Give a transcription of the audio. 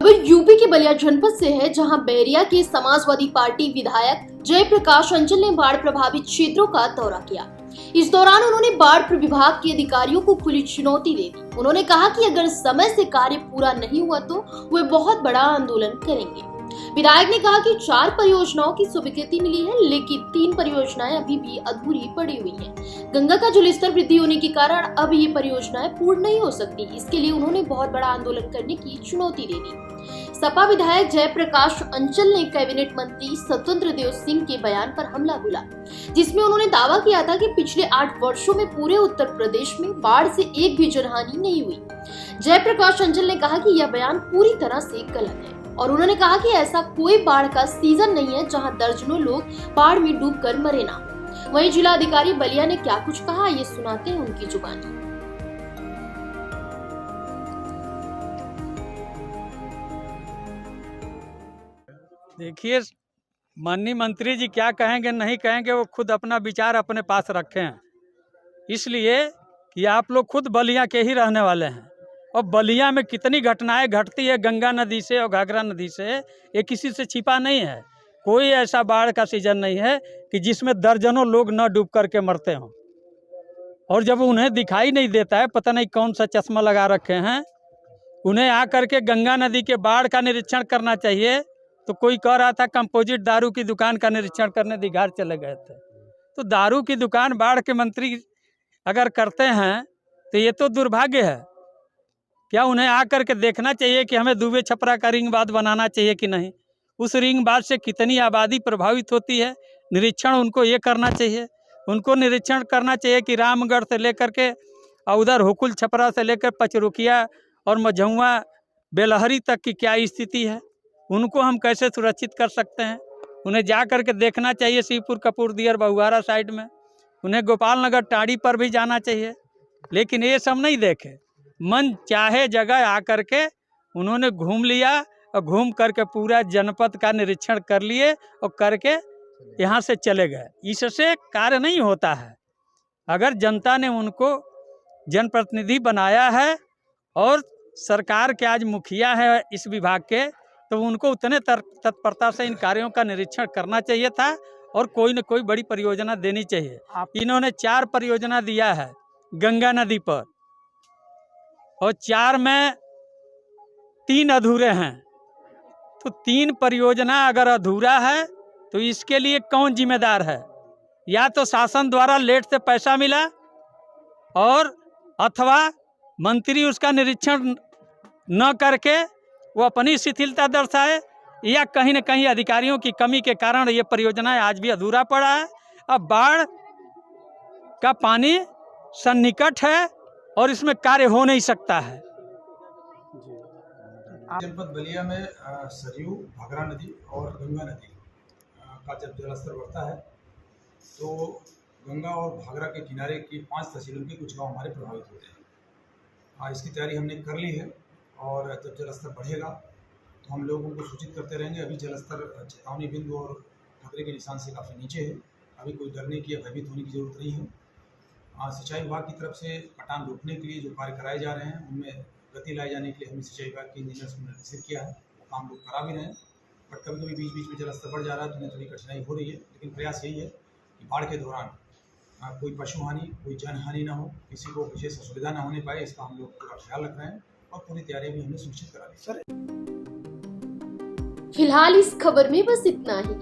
UP के बलिया जनपद से है, जहां बैरिया के समाजवादी पार्टी विधायक जयप्रकाश अंचल ने बाढ़ प्रभावित क्षेत्रों का दौरा किया। इस दौरान उन्होंने बाढ़ विभाग के अधिकारियों को खुली चुनौती दे दी। उन्होंने कहा कि अगर समय से कार्य पूरा नहीं हुआ तो वे बहुत बड़ा आंदोलन करेंगे। विधायक ने कहा कि 4 परियोजनाओं की स्वीकृति मिली है, लेकिन 3 परियोजनाएं अभी भी अधूरी पड़ी हुई हैं। गंगा का जलस्तर वृद्धि होने के कारण अब ये परियोजनाएं पूर्ण नहीं हो सकती। इसके लिए उन्होंने बहुत बड़ा आंदोलन करने की चुनौती दे दी। सपा विधायक जयप्रकाश अंचल ने कैबिनेट मंत्री स्वतंत्र देव सिंह के बयान पर हमला बोला, जिसमें उन्होंने दावा किया था कि पिछले 8 वर्षों में पूरे उत्तर प्रदेश में बाढ़ से एक भी जनहानि नहीं हुई। जयप्रकाश अंचल ने कहा कि यह बयान पूरी तरह से गलत है और उन्होंने कहा कि ऐसा कोई बाढ़ का सीजन नहीं है जहां दर्जनों लोग बाढ़ में डूबकर मरे ना। वहीं जिला अधिकारी बलिया ने क्या कुछ कहा, ये सुनाते हैं उनकी जुबानी। देखिए, माननीय मंत्री जी क्या कहेंगे नहीं कहेंगे, वो खुद अपना विचार अपने पास रखे हैं, इसलिए कि आप लोग खुद बलिया के ही रहने वाले हैं और बलिया में कितनी घटनाएं घटती है गंगा नदी से और घाघरा नदी से, ये किसी से छिपा नहीं है। कोई ऐसा बाढ़ का सीजन नहीं है कि जिसमें दर्जनों लोग न डूब करके मरते हों। और जब उन्हें दिखाई नहीं देता है, पता नहीं कौन सा चश्मा लगा रखे हैं, उन्हें आकर के गंगा नदी के बाढ़ का निरीक्षण करना चाहिए। तो कोई कह रहा था कंपोजिट दारू की दुकान का निरीक्षण करने दिघार चले गए थे। तो दारू की दुकान बाढ़ के मंत्री अगर करते हैं तो ये तो दुर्भाग्य है। क्या उन्हें आकर के देखना चाहिए कि हमें दुबे छपरा का रिंग बांध बनाना चाहिए कि नहीं? उस रिंग बांध से कितनी आबादी प्रभावित होती है, निरीक्षण उनको ये करना चाहिए। उनको निरीक्षण करना चाहिए कि रामगढ़ से लेकर के और उधर हुकुल छपरा से लेकर पचरुखिया और मझौआ बेलहरी तक की क्या स्थिति है, उनको हम कैसे सुरक्षित कर सकते हैं। उन्हें जा कर के देखना चाहिए शिवपुर कपूर दियर बहुआरा साइड में, उन्हें गोपाल नगर टाड़ी पर भी जाना चाहिए, लेकिन ये सब नहीं देखे। मन चाहे जगह आकर के उन्होंने घूम लिया और घूम करके पूरा जनपद का निरीक्षण कर लिए और करके यहाँ से चले गए। इससे कार्य नहीं होता है। अगर जनता ने उनको जनप्रतिनिधि बनाया है और सरकार के आज मुखिया है इस विभाग के, तो उनको उतने तत्परता से इन कार्यों का निरीक्षण करना चाहिए था और कोई न कोई बड़ी परियोजना देनी चाहिए। इन्होंने 4 परियोजना दिया है गंगा नदी पर और 4 में 3 अधूरे हैं। तो 3 परियोजना अगर अधूरा है तो इसके लिए कौन जिम्मेदार है? या तो शासन द्वारा लेट से पैसा मिला और अथवा मंत्री उसका निरीक्षण न करके वो अपनी शिथिलता दर्शाए, या कहीं न कहीं अधिकारियों की कमी के कारण ये परियोजनाएं आज भी अधूरा पड़ा है। अब बाढ़ का पानी सन्निकट है और इसमें कार्य हो नहीं सकता है। जनपद बलिया में सरयू, घाघरा नदी और गंगा नदी का जब जलस्तर बढ़ता है तो गंगा और घाघरा के किनारे की 5 तहसीलों के कुछ गांव हमारे प्रभावित होते हैं। इसकी तैयारी हमने कर ली है और जब जलस्तर बढ़ेगा तो हम लोगों को सूचित करते रहेंगे। अभी जलस्तर चेतावनी बिंदु और खतरे के निशान से काफ़ी नीचे है। अभी कोई डरने की या भयभीत होने की जरूरत नहीं है। सिंचाई विभाग की तरफ से कटान रोकने के लिए जो कार्य कराए जा रहे हैं उनमें गति लाए जाने के लिए हमने सिंचाई विभाग के इंजीनियर्स को निर्देशित किया है। वो काम लोग करा भी रहे हैं, बट कभी कभी बीच बीच में जलस्तर बढ़ जा रहा है तो उन्हें थोड़ी कठिनाई हो रही है। लेकिन प्रयास यही है कि बाढ़ के दौरान कोई पशु हानि, कोई जन हानि ना हो, किसी को विशेष असुविधा ना होने पाए, इसका हम लोग पूरा ख्याल रख रहे हैं और पूरी तैयारी भी हमने सुनिश्चित करा ली। फिलहाल इस खबर में बस इतना ही।